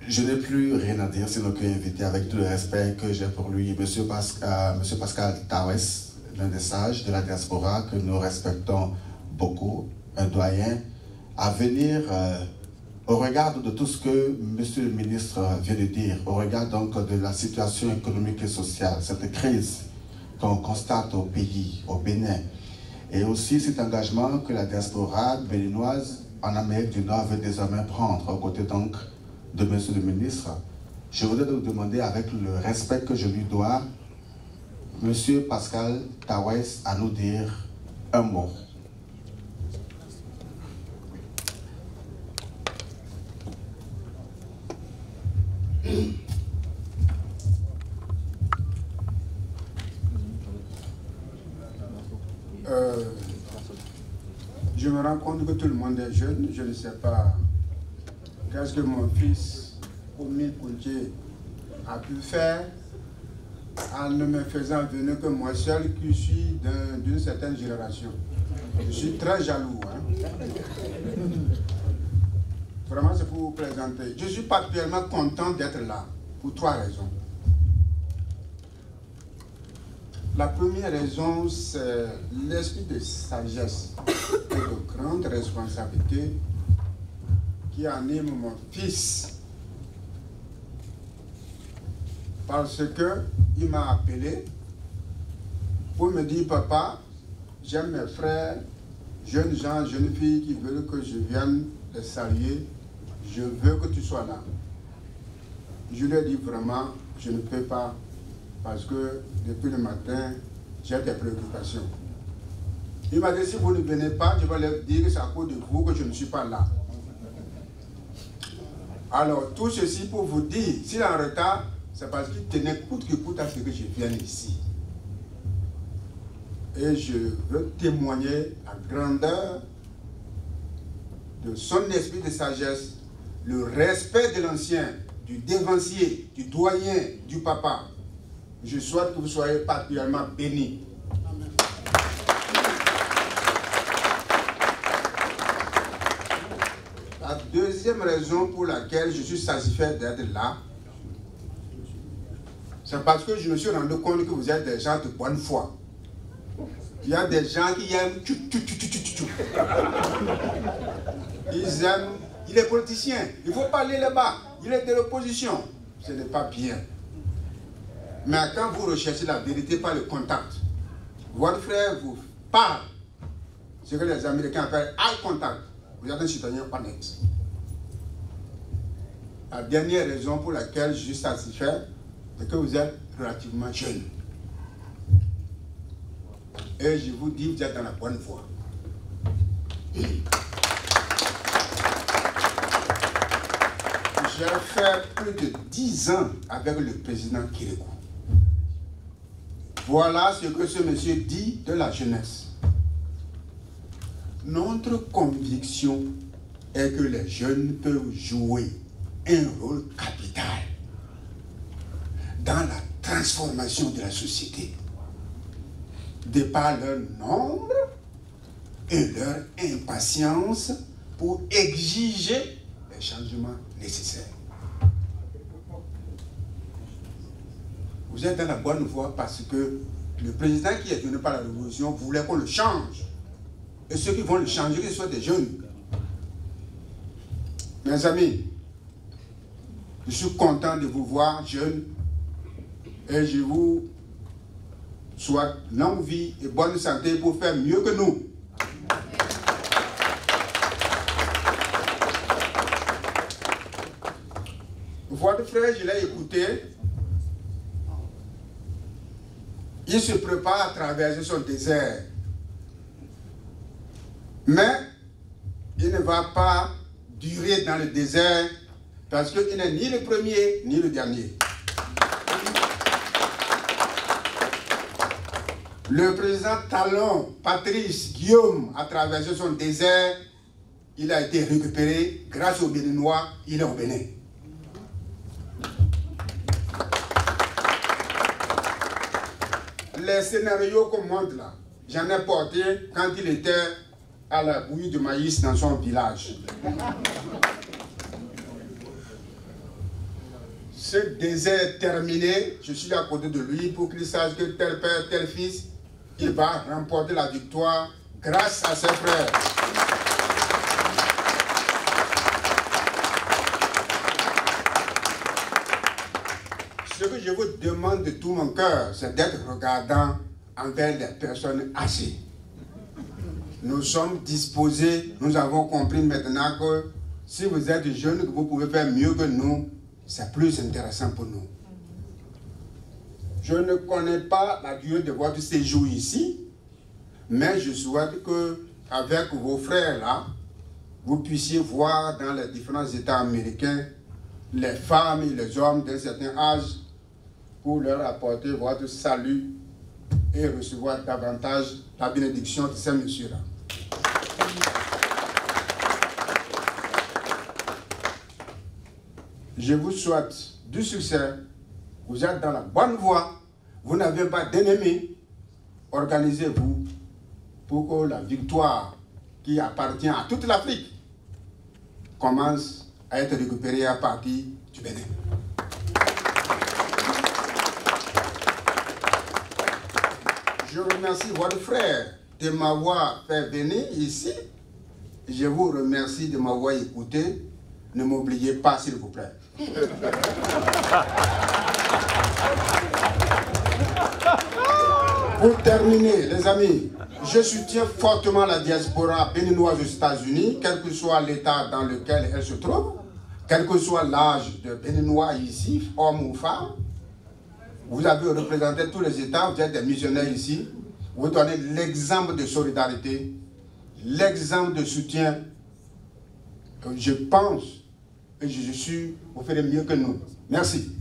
Je n'ai plus rien à dire, sinon qu'inviter avec tout le respect que j'ai pour lui, Monsieur Pascal Tawes, l'un des sages de la diaspora que nous respectons beaucoup, un doyen, à venir au regard de tout ce que Monsieur le ministre vient de dire, au regard donc de la situation économique et sociale, cette crise qu'on constate au pays, au Bénin, et aussi cet engagement que la diaspora béninoise en Amérique du Nord veut désormais prendre aux côtés donc de Monsieur le ministre. Je voudrais donc demander, avec le respect que je lui dois, Monsieur Pascal Tawes à nous dire un mot. Je me rends compte que tout le monde est jeune. Je ne sais pas qu'est-ce que mon fils, Oumi Koudje, a pu faire en ne me faisant venir que moi seul qui suis d'une certaine génération. Je suis très jaloux. Hein? Vraiment, c'est pour vous présenter. Je suis particulièrement content d'être là, pour 3 raisons. La première raison, c'est l'esprit de sagesse et de grande responsabilité qui anime mon fils. Parce qu'il m'a appelé pour me dire, papa, j'aime mes frères, jeunes gens, jeunes filles qui veulent que je vienne les saluer. Je veux que tu sois là. Je lui ai dit vraiment, je ne peux pas, parce que depuis le matin, j'ai des préoccupations. Il m'a dit, si vous ne venez pas, je vais leur dire que c'est à cause de vous que je ne suis pas là. Alors, tout ceci pour vous dire, s'il est en retard, c'est parce qu'il tenait coûte que coûte à ce que je vienne ici. Et je veux témoigner la grandeur de son esprit de sagesse, le respect de l'ancien, du dévancier, du doyen, du papa. Je souhaite que vous soyez particulièrement bénis. Amen. La deuxième raison pour laquelle je suis satisfait d'être là, c'est parce que je me suis rendu compte que vous êtes des gens de bonne foi. Il y a des gens qui aiment ils aiment, il est politicien, il faut parler là-bas, il est de l'opposition. Ce n'est pas bien. Mais quand vous recherchez la vérité par le contact, votre frère vous parle, ce que les Américains appellent eye contact, vous êtes un citoyen honnête. La dernière raison pour laquelle je suis satisfait, c'est que vous êtes relativement jeune. Et je vous dis, vous êtes dans la bonne voie. J'ai fait plus de 10 ans avec le président Kérékou. Voilà ce que ce monsieur dit de la jeunesse. Notre conviction est que les jeunes peuvent jouer un rôle capital dans la transformation de la société, de par leur nombre et leur impatience pour exiger les changements nécessaires. Vous êtes dans la bonne voie parce que le président qui est donné par la révolution voulait qu'on le change. Et ceux qui vont le changer, qu'ils soient des jeunes. Mes amis, je suis content de vous voir jeunes et je vous souhaite longue vie et bonne santé pour faire mieux que nous. Votre frère, je l'ai écouté. Il se prépare à traverser son désert. Mais il ne va pas durer dans le désert parce qu'il n'est ni le premier ni le dernier. Le président Talon, Patrice Guillaume, a traversé son désert. Il a été récupéré grâce aux Béninois. Il est au Bénin. Les scénarios qu'on montre là, j'en ai porté quand il était à la bouillie de maïs dans son village. ce désert est terminé, je suis à côté de lui pour qu'il sache que tel père, tel fils, il va remporter la victoire grâce à ses frères. Ce que je vous demande de tout mon cœur, c'est d'être regardant envers les personnes âgées. Nous sommes disposés, nous avons compris maintenant que si vous êtes jeune, que vous pouvez faire mieux que nous, c'est plus intéressant pour nous. Je ne connais pas la durée de votre séjour ici, mais je souhaite que, avec vos frères là, vous puissiez voir dans les différents États américains les femmes et les hommes d'un certain âge pour leur apporter votre salut et recevoir davantage la bénédiction de ces messieurs-là. Je vous souhaite du succès. Vous êtes dans la bonne voie. Vous n'avez pas d'ennemis. Organisez-vous pour que la victoire qui appartient à toute l'Afrique commence à être récupérée à partir du Bénin. Je remercie votre frère de m'avoir fait venir ici. Je vous remercie de m'avoir écouté. Ne m'oubliez pas, s'il vous plaît. Pour terminer, les amis, je soutiens fortement la diaspora béninoise aux États-Unis, quel que soit l'état dans lequel elle se trouve, quel que soit l'âge de Béninois ici, homme ou femme. Vous avez représenté tous les États, vous êtes des missionnaires ici. Vous donnez l'exemple de solidarité, l'exemple de soutien que je pense et je suis, vous ferez mieux que nous. Merci.